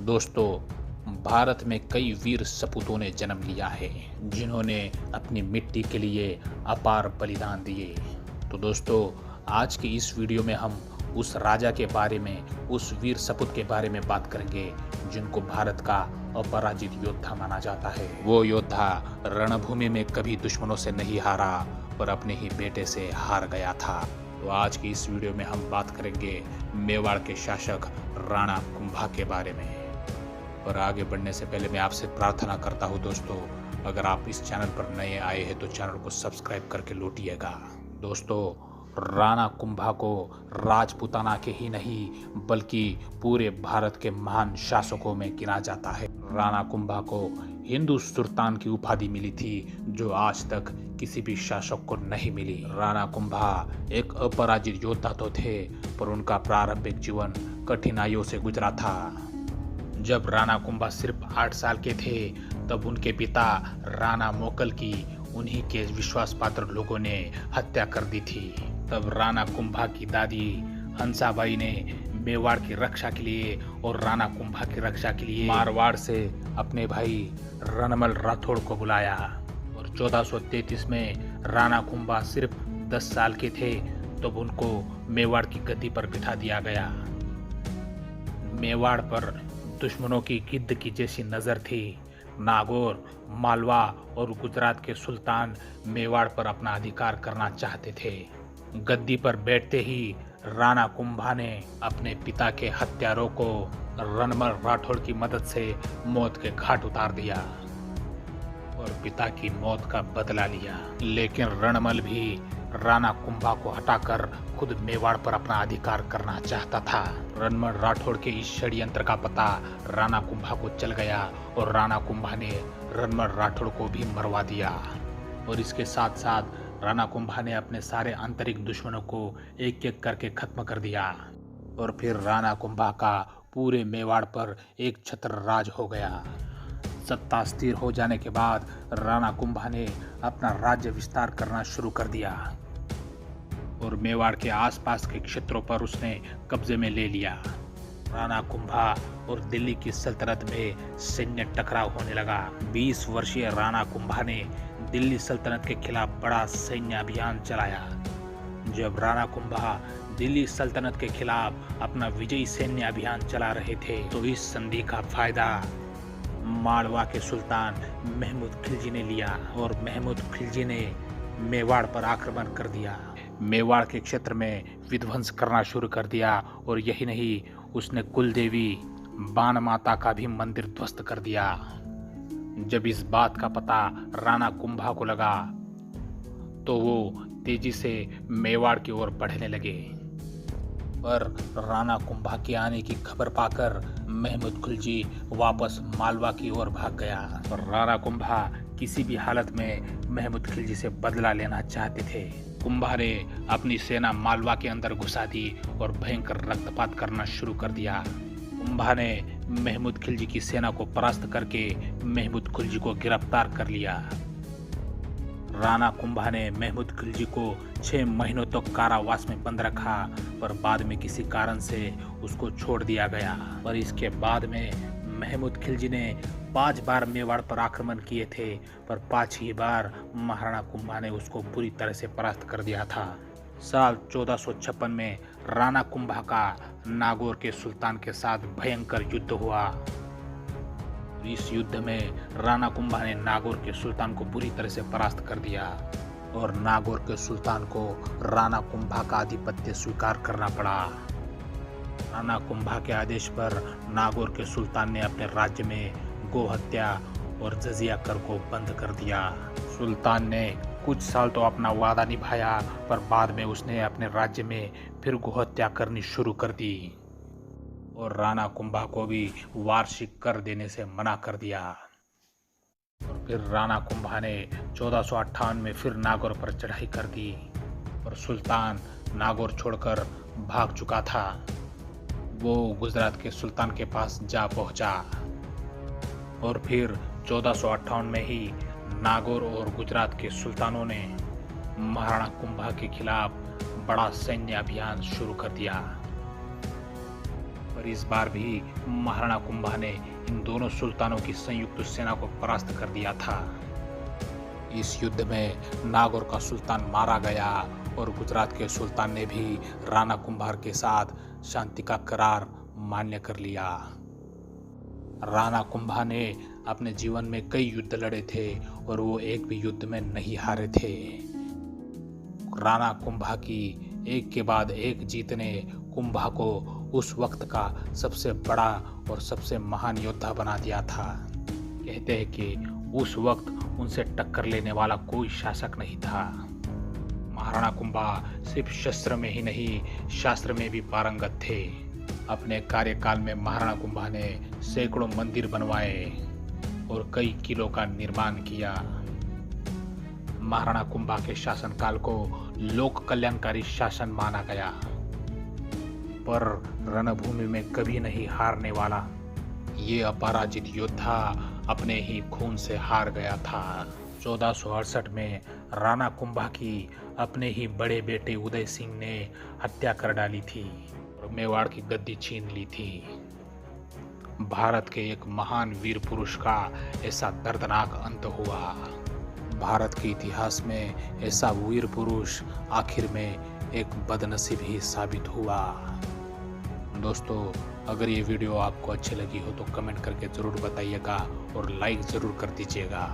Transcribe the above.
दोस्तों, भारत में कई वीर सपूतों ने जन्म लिया है जिन्होंने अपनी मिट्टी के लिए अपार बलिदान दिए। तो दोस्तों, आज की इस वीडियो में हम उस राजा के बारे में, उस वीर सपूत के बारे में बात करेंगे जिनको भारत का अपराजित योद्धा माना जाता है। वो योद्धा रणभूमि में कभी दुश्मनों से नहीं हारा पर अपने ही बेटे से हार गया था। तो आज की इस वीडियो में हम बात करेंगे मेवाड़ के शासक राणा कुंभा के बारे में। पर आगे बढ़ने से पहले मैं आपसे प्रार्थना करता हूँ दोस्तों, अगर आप इस चैनल पर नए आए हैं तो चैनल को सब्सक्राइब करके लौटिएगा। दोस्तों, राणा कुंभा को राजपूताना के ही नहीं बल्कि पूरे भारत के महान शासकों में गिना जाता है। राणा कुंभा को हिंदू सुल्तान की उपाधि मिली थी जो आज तक किसी भी शासक को नहीं मिली। राणा कुंभा एक अपराजित योद्धा तो थे पर उनका प्रारंभिक जीवन कठिनाइयों से गुजरा था। जब राणा कुंभा सिर्फ 8 साल के थे तब उनके पिता राणा मोकल की उन्हीं के विश्वास पात्र लोगों ने हत्या कर दी थी। तब राणा कुंभा की दादी हंसाबाई ने मेवाड़ की रक्षा के लिए और राणा कुंभा की रक्षा के लिए मारवाड़ से अपने भाई रणमल राठौड़ को बुलाया और 1433 में राणा कुंभा सिर्फ 10 साल के थे तब उनको मेवाड़ की गद्दी पर बिठा दिया गया। मेवाड़ पर दुश्मनों की गिद्ध की जैसी नजर थी। नागौर, मालवा और गुजरात के सुल्तान मेवाड़ पर अपना अधिकार करना चाहते थे। गद्दी पर बैठते ही राणा कुंभा ने अपने पिता के हत्यारों को रणमल राठौड़ की मदद से मौत के घाट उतार दिया और पिता की मौत का बदला लिया। लेकिन रणमल भी राणा कुंभा को हटाकर खुद मेवाड़ पर अपना अधिकार करना चाहता था। रणमल राठौड़ के इस षड्यंत्र का पता राणा कुंभा को चल गया और राणा कुंभा ने रणमल राठौड़ को भी मरवा दिया। और इसके साथ साथ राणा कुंभा ने अपने सारे आंतरिक दुश्मनों को एक एक करके खत्म कर दिया और फिर राणा कुंभा का पूरे मेवाड़ पर एक छत्र राज हो गया। सत्ता स्थिर हो जाने के बाद राणा कुंभा ने अपना राज्य विस्तार करना शुरू कर दिया और मेवाड़ के आसपास के क्षेत्रों पर उसने कब्जे में ले लिया। राणा कुंभा और दिल्ली की सल्तनत में सैन्य टकराव होने लगा। 20 वर्षीय राणा कुंभा ने दिल्ली सल्तनत के खिलाफ बड़ा सैन्य अभियान चलाया। जब राणा कुंभा दिल्ली सल्तनत के खिलाफ अपना विजयी सैन्य अभियान चला रहे थे तो इस संधि का फायदा मालवा के सुल्तान महमूद खिलजी ने लिया और महमूद खिलजी ने मेवाड़ पर आक्रमण कर दिया। मेवाड़ के क्षेत्र में विध्वंस करना शुरू कर दिया और यही नहीं, उसने कुलदेवी बाण माता का भी मंदिर ध्वस्त कर दिया। जब इस बात का पता राणा कुंभा को लगा तो वो तेजी से मेवाड़ की ओर बढ़ने लगे। पर राणा कुंभा के आने की खबर पाकर महमूद खिलजी वापस मालवा की ओर भाग गया। और राणा कुंभा किसी भी हालत में महमूद खिलजी से बदला लेना चाहते थे। कुंभा ने अपनी सेना मालवा के अंदर घुसा दी और भयंकर रक्तपात करना शुरू कर दिया। कुंभा ने महमूद खिलजी की सेना को परास्त करके महमूद खिलजी को गिरफ्तार कर लिया। राणा कुंभा ने महमूद खिलजी को 6 महीनों तक कारावास में बंद रखा पर बाद में किसी कारण से उसको छोड़ दिया गया। पर इसके बाद में महमूद खिलजी ने 5 बार मेवाड़ पर आक्रमण किए थे पर 5 ही बार महाराणा कुंभा ने उसको बुरी तरह से परास्त कर दिया था। साल 1456 में राणा कुंभा का नागौर के सुल्तान के साथ भयंकर युद्ध हुआ। इस युद्ध में राणा कुंभा ने नागौर के सुल्तान को बुरी तरह से परास्त कर दिया और नागौर के सुल्तान को राणा कुंभा का आधिपत्य स्वीकार करना पड़ा। राणा कुंभा के आदेश पर नागौर के सुल्तान ने अपने राज्य में गौ हत्या और जजिया कर को बंद कर दिया। सुल्तान ने कुछ साल तो अपना वादा निभाया पर बाद में उसने अपने राज्य में फिर गौ हत्या करनी शुरू कर दी और राणा कुंभा को भी वार्षिक कर देने से मना कर दिया। और फिर राणा कुंभा ने 1458 में फिर नागौर पर चढ़ाई कर दी और सुल्तान नागौर छोड़कर भाग चुका था। वो गुजरात के सुल्तान के पास जा पहुंचा और फिर 1458 में ही नागौर और गुजरात के सुल्तानों ने महाराणा कुंभा के खिलाफ बड़ा सैन्य अभियान शुरू कर दिया। पर इस बार भी महाराणा कुंभा ने इन दोनों सुल्तानों की संयुक्त सेना को परास्त कर दिया था। इस युद्ध में नागौर का सुल्तान मारा गया और गुजरात के सुल्तान ने भी राणा कुंभार के साथ शांति का करार मान्य कर लिया। राणा कुंभा ने अपने जीवन में कई युद्ध लड़े थे और वो एक भी युद्ध में नहीं हारे थे। राणा कुंभा की एक के बाद एक जीत ने कुंभा को उस वक्त का सबसे बड़ा और सबसे महान योद्धा बना दिया था। कहते हैं कि उस वक्त उनसे टक्कर लेने वाला कोई शासक नहीं था। महाराणा कुंभा सिर्फ शस्त्र में ही नहीं, शास्त्र में भी पारंगत थे। अपने कार्यकाल में महाराणा कुंभा ने सैकड़ों मंदिर बनवाए और कई किलों का निर्माण किया। महाराणा कुंभा के शासनकाल को लोक कल्याणकारी शासन माना गया, पर रणभूमि में कभी नहीं हारने वाला ये अपराजित योद्धा अपने ही खून से हार गया था। 1468 में राणा कुंभा की अपने ही बड़े बेटे उदय सिंह ने हत्या कर डाली थी और मेवाड़ की गद्दी छीन ली थी। भारत के एक महान वीर पुरुष का ऐसा दर्दनाक अंत हुआ। भारत के इतिहास में ऐसा वीर पुरुष आखिर में एक बदनसीब ही साबित हुआ। दोस्तों, अगर ये वीडियो आपको अच्छी लगी हो तो कमेंट करके ज़रूर बताइएगा और लाइक ज़रूर कर दीजिएगा।